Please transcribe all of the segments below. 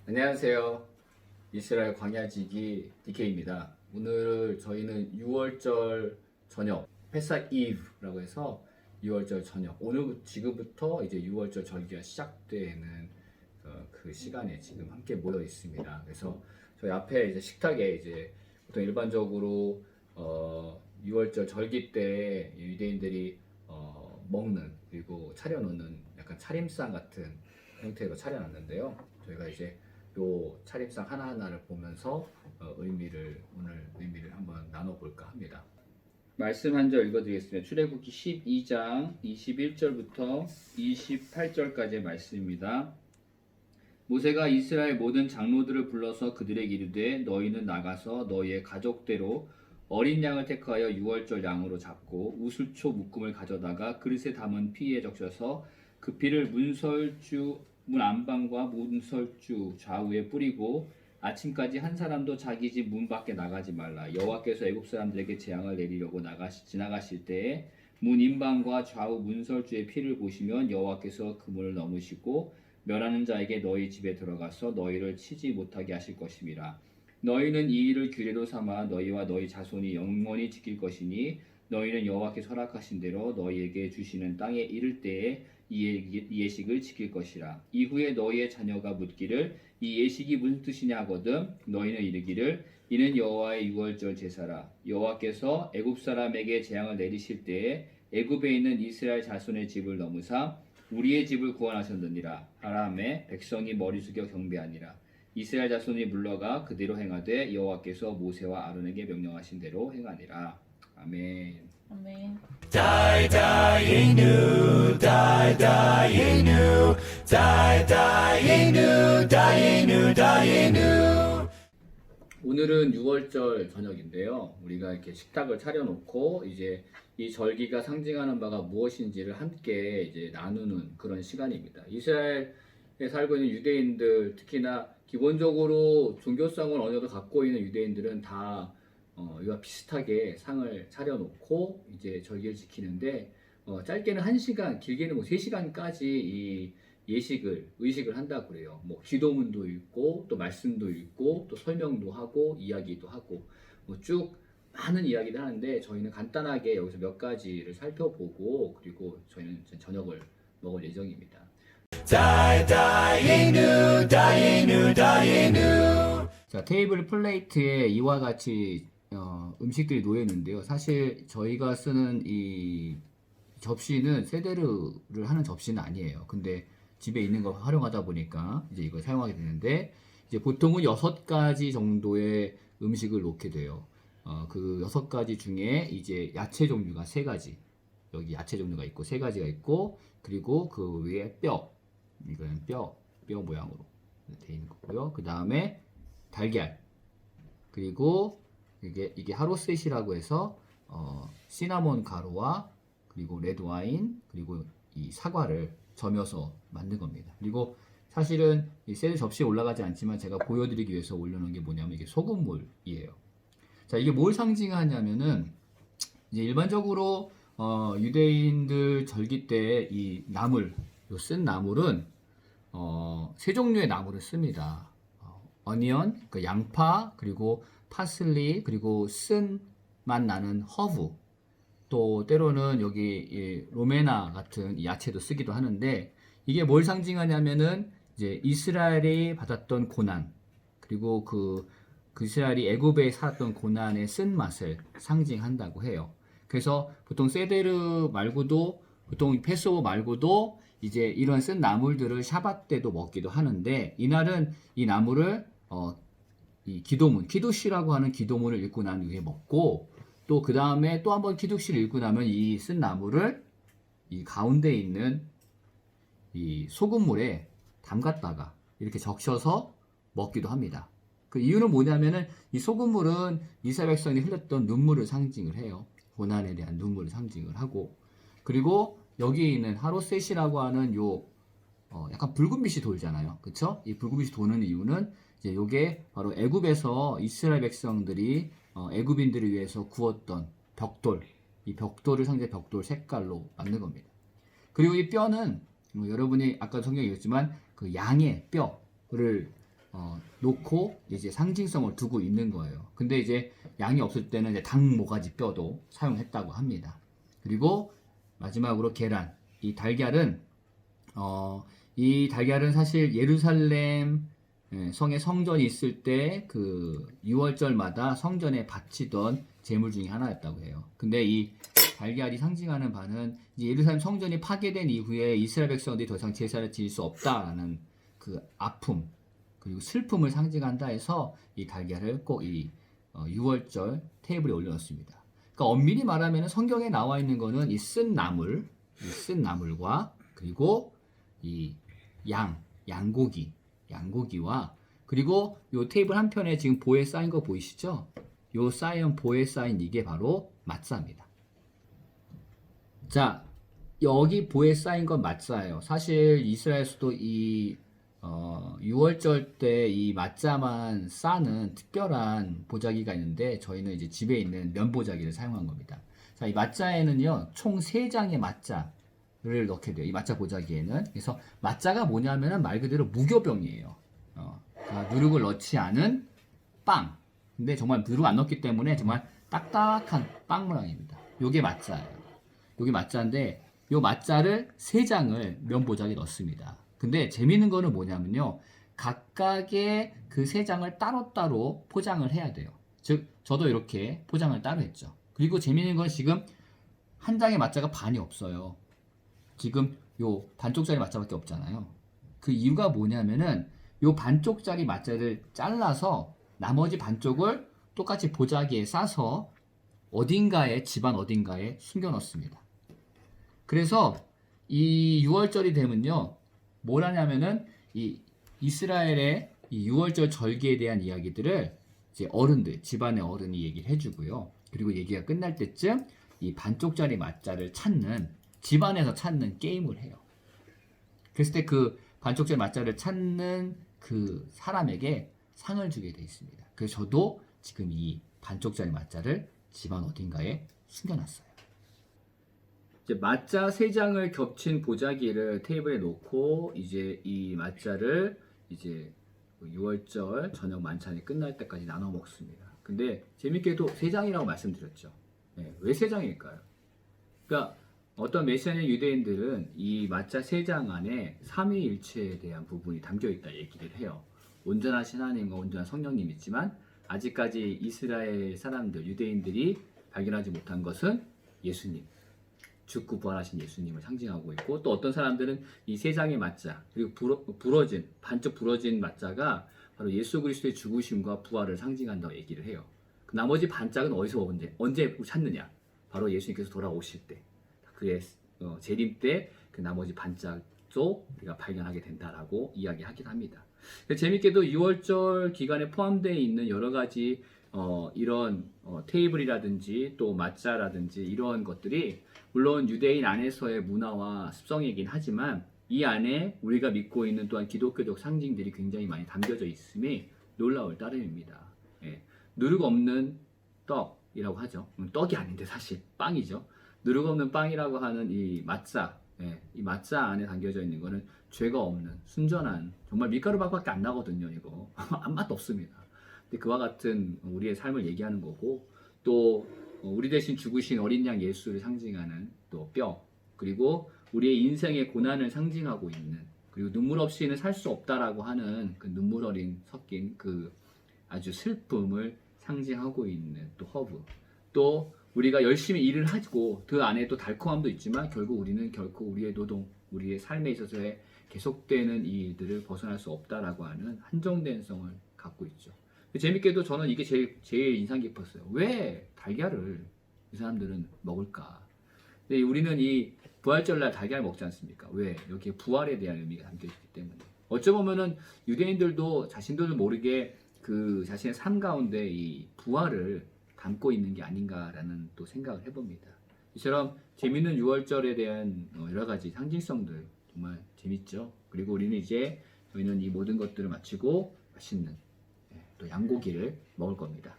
안녕하세요. 이스라엘 광야지기 DK입니다. 오늘 저희는 6월절 저녁, 페삭 이브라고 해서 6월절 저녁, 오늘 지금부터 이제 6월절 절기가 시작되는 그 시간에 지금 함께 모여 있습니다. 그래서 저희 앞에 이제 식탁에 이제 보통 일반적으로 6월절 절기 때 유대인들이 먹는, 그리고 차려놓는 약간 차림상 같은 형태로 차려놨는데요. 저희가 이제 요 차림상 하나하나를 보면서 오늘 의미를 한번 나눠볼까 합니다. 말씀 한 절 읽어드리겠습니다. 출애굽기 12장 21절부터 28절까지의 말씀입니다. 모세가 이스라엘 모든 장로들을 불러서 그들에게 이르되 너희는 나가서 너희의 가족대로 어린 양을 택하여 6월절 양으로 잡고 우슬초 묶음을 가져다가 그릇에 담은 피에 적셔서 그 피를 문설주 문 안방과 문설주 좌우에 뿌리고 아침까지 한 사람도 자기 집 문 밖에 나가지 말라. 여호와께서 애굽 사람들에게 재앙을 내리려고 지나가실 때에 문 인방과 좌우 문설주의 피를 보시면 여호와께서 그 문을 넘으시고 멸하는 자에게 너희 집에 들어가서 너희를 치지 못하게 하실 것임이라. 너희는 이 일을 규례로 삼아 너희와 너희 자손이 영원히 지킬 것이니 너희는 여호와께서 허락하신 대로 너희에게 주시는 땅에 이를 때에 이 예식을 지킬 것이라. 이후에 너희의 자녀가 묻기를 이 예식이 무슨 뜻이냐 하거든 너희는 이르기를 이는 여호와의 6월절 제사라. 여호와께서 애굽 사람에게 재앙을 내리실 때에 애굽에 있는 이스라엘 자손의 집을 넘으사 우리의 집을 구원하셨느니라. 하라함에 백성이 머리 숙여 경배하니라. 이스라엘 자손이 물러가 그대로 행하되 여호와께서 모세와 아론에게 명령하신 대로 행하니라. 아멘. 아멘. 오늘은 6월절 저녁인데요. 우리가 이렇게 식탁을 차려놓고 이제 이 절기가 상징하는 바가 무엇인지를 함께 이제 나누는 그런 시간입니다. 이스라엘에 살고 있는 유대인들, 특히나 기본적으로 종교성을 어느 정도 갖고 있는 유대인들은 다 이와 비슷하게 상을 차려놓고 이제 절기를 지키는데 짧게는 1시간, 길게는 뭐 3시간까지 이 의식을 한다고 그래요. 뭐 기도문도 읽고 또 말씀도 읽고 또 설명도 하고 이야기도 하고 뭐 쭉 많은 이야기를 하는데 저희는 간단하게 여기서 몇 가지를 살펴보고 그리고 저희는 저녁을 먹을 예정입니다. 자, 테이블 플레이트에 이와 같이 음식들이 놓여 있는데요. 사실 저희가 쓰는 이 접시는 세데르를 하는 접시는 아니에요. 근데 집에 있는 거 활용하다 보니까 이제 이걸 사용하게 되는데 이제 보통은 6가지 정도의 음식을 놓게 돼요. 그 6가지 중에 이제 야채 종류가 3가지, 여기 야채 종류가 있고 3가지가 있고, 그리고 그 위에 이거는 뼈 모양으로 되어 있는 거고요. 그 다음에 달걀, 그리고 이게 하로셋이라고 해서 시나몬 가루와 그리고 레드와인, 그리고 이 사과를 점여서 만든 겁니다. 그리고 사실은 이 셀 접시에 올라가지 않지만 제가 보여드리기 위해서 올려놓은 게 뭐냐면 이게 소금물이에요. 자, 이게 뭘 상징하냐면은 이제 일반적으로 유대인들 절기 때 이 나물, 쓴 나물은 3종류의 나물을 씁니다. 어니언, 그 양파, 그리고 파슬리, 그리고 쓴 맛 나는 허브, 또 때로는 여기 로메나 같은 야채도 쓰기도 하는데, 이게 뭘 상징하냐면은 이제 이스라엘이 받았던 고난, 그리고 그 이스라엘이 애굽에 살았던 고난의 쓴맛을 상징한다고 해요. 그래서 보통 세데르 말고도, 보통 패스오버 말고도 이제 이런 쓴 나물들을 샤밧 때도 먹기도 하는데, 이날은 이 나물을 이 기도문, 키두시라고 하는 기도문을 읽고 난 후에 먹고, 또 그 다음에 또 한번 키두시를 읽고 나면 이 쓴 나물을 이 가운데 있는 이 소금물에 담갔다가 이렇게 적셔서 먹기도 합니다. 그 이유는 뭐냐면은 이 소금물은 이스라엘 백성이 흘렸던 눈물을 상징을 해요. 고난에 대한 눈물을 상징을 하고, 그리고 여기에 있는 하로셋이라고 하는 요 약간 붉은 빛이 돌잖아요. 그쵸? 이 붉은 빛이 도는 이유는 이제 요게 바로 애굽에서 이스라엘 백성들이 애굽인들을 위해서 구웠던 벽돌, 이 벽돌을 상대 벽돌 색깔로 만든 겁니다. 그리고 이 뼈는 여러분이 아까 성경에 읽었지만 그 양의 뼈를 놓고 이제 상징성을 두고 있는 거예요. 근데 이제 양이 없을 때는 이제 닭 모가지 뼈도 사용했다고 합니다. 그리고 마지막으로 계란. 이 달걀은 사실 예루살렘 성에 성전이 있을 때 그 6월절마다 성전에 바치던 제물 중에 하나였다고 해요. 근데 이 달걀이 상징하는 바는 이제 예루살렘 성전이 파괴된 이후에 이스라엘 백성들이 더 이상 제사를 지을 수 없다라는 그 아픔 그리고 슬픔을 상징한다 해서 이 달걀을 꼭 이 6월절 테이블에 올려놓습니다. 그러니까 엄밀히 말하면 성경에 나와 있는 거는 이 쓴 나물과 그리고 이 양고기와 그리고 요 테이블 한편에 지금 보에 쌓인 거 보이시죠? 요 쌓인 보에 쌓인 이게 바로 마tzah입니다. 자, 여기 보에 쌓인 건 마tzah예요. 사실 이스라엘에서도 이 6월절 때 이 마tzah만 싸는 특별한 보자기가 있는데 저희는 이제 집에 있는 면 보자기를 사용한 겁니다. 자, 이 마tzah에는요 총 3장의 마tzah를 넣게 돼요. 이 마tzah 보자기에는. 그래서 마tzah가 뭐냐면은 말 그대로 무교병이에요. 그러니까 누룩을 넣지 않은 빵. 근데 정말 누룩 안 넣기 때문에 정말 딱딱한 빵 모양입니다. 요게 마tzah예요. 요게 마tzah인데 요 마tzah를 3장을 면 보자기에 넣습니다. 근데 재밌는 거는 뭐냐면요. 각각의 그 3장을 따로따로 포장을 해야 돼요. 즉 저도 이렇게 포장을 따로 했죠. 그리고 재밌는 건 지금 한 장의 마tzah가 반이 없어요. 지금 요 반쪽짜리 마tzah밖에 없잖아요. 그 이유가 뭐냐면은 요 반쪽짜리 마tzah를 잘라서 나머지 반쪽을 똑같이 보자기에 싸서 집안 어딘가에 숨겨 넣습니다. 그래서 이 6월절이 되면요. 뭘 하냐면은 이 이스라엘의 이 6월절 절기에 대한 이야기들을 이제 집안의 어른이 얘기를 해주고요. 그리고 얘기가 끝날 때쯤 이 반쪽짜리 마tzah를 집안에서 찾는 게임을 해요. 그랬을 때 그 반쪽짜리 마tzah를 찾는 그 사람에게 상을 주게 돼 있습니다. 그래서 저도 지금 이 반쪽짜리 마tzah를 집안 어딘가에 숨겨놨어요. 이제 마tzah 3장을 겹친 보자기를 테이블에 놓고 이제 이 마tzah를 이제 6월절 저녁 만찬이 끝날 때까지 나눠 먹습니다. 근데 재밌게도 3장이라고 말씀드렸죠. 네, 왜 3장일까요? 그러니까 어떤 메시아인 유대인들은 이 마tzah 3장 안에 삼위일체에 대한 부분이 담겨 있다 얘기를 해요. 온전하신 하나님과 온전한 성령님 있지만 아직까지 이스라엘 사람들, 유대인들이 발견하지 못한 것은 예수님, 죽고 부활하신 예수님을 상징하고 있고, 또 어떤 사람들은 이 3장의 마tzah 그리고 반쪽 부러진 마tzah가 바로 예수 그리스도의 죽으심과 부활을 상징한다고 얘기를 해요. 그 나머지 반짝은 어디서 언제 찾느냐? 바로 예수님께서 돌아오실 때, 그의 재림 때 그 나머지 반짝도 우리가 발견하게 된다라고 이야기하긴 합니다. 재밌게도 6월절 기간에 포함되어 있는 여러 가지 이런 테이블이라든지 또 마tzah라든지 이런 것들이 물론 유대인 안에서의 문화와 습성이긴 하지만 이 안에 우리가 믿고 있는 또한 기독교적 상징들이 굉장히 많이 담겨져 있음이 놀라울 따름입니다. 예. 누룩 없는 떡이라고 하죠. 떡이 아닌데 사실 빵이죠. 누룩 없는 빵이라고 하는 이 마tzah, 이 마tzah 안에 담겨져 있는 거는 죄가 없는 순전한 정말 밀가루밥밖에 안 나거든요. 이거 아무 맛도 없습니다. 근데 그와 같은 우리의 삶을 얘기하는 거고, 또 우리 대신 죽으신 어린 양 예수를 상징하는 또 뼈, 그리고 우리의 인생의 고난을 상징하고 있는, 그리고 눈물 없이는 살 수 없다라고 하는 그 눈물 어린 섞인 그 아주 슬픔을 상징하고 있는 또 허브, 또 우리가 열심히 일을 하고 그 안에 또 달콤함도 있지만 결국 우리는 결코 우리의 노동, 우리의 삶에 있어서의 계속되는 이 일들을 벗어날 수 없다라고 하는 한정된 성을 갖고 있죠. 재밌게도 저는 이게 제일 인상 깊었어요. 왜 달걀을 이 사람들은 먹을까? 근데 우리는 이 부활절날 달걀 먹지 않습니까? 왜? 여기에 부활에 대한 의미가 담겨 있기 때문에. 어찌 보면은 유대인들도 자신들도 모르게 그 자신의 삶 가운데 이 부활을 담고 있는 게 아닌가라는 또 생각을 해봅니다. 이처럼 재밌는 6월절에 대한 여러 가지 상징성들 정말 재밌죠. 그리고 우리는 이제 저희는 이 모든 것들을 마치고 맛있는 또 양고기를 먹을 겁니다.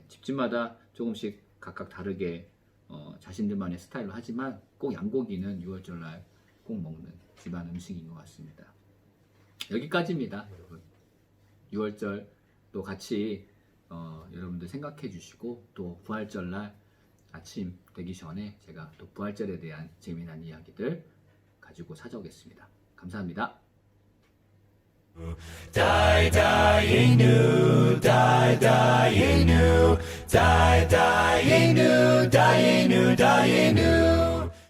집집마다 조금씩 각각 다르게 자신들만의 스타일로 하지만 꼭 양고기는 6월절날 꼭 먹는 집안 음식인 것 같습니다. 여기까지입니다, 여러분. 6월절 또 같이 여러분들 생각해 주시고 또 부활절날 아침 되기 전에 제가 또 부활절에 대한 재미난 이야기들 가지고 찾아오겠습니다. 감사합니다. Die, dying new, die, dying new, die, dying new, dying new, dying new.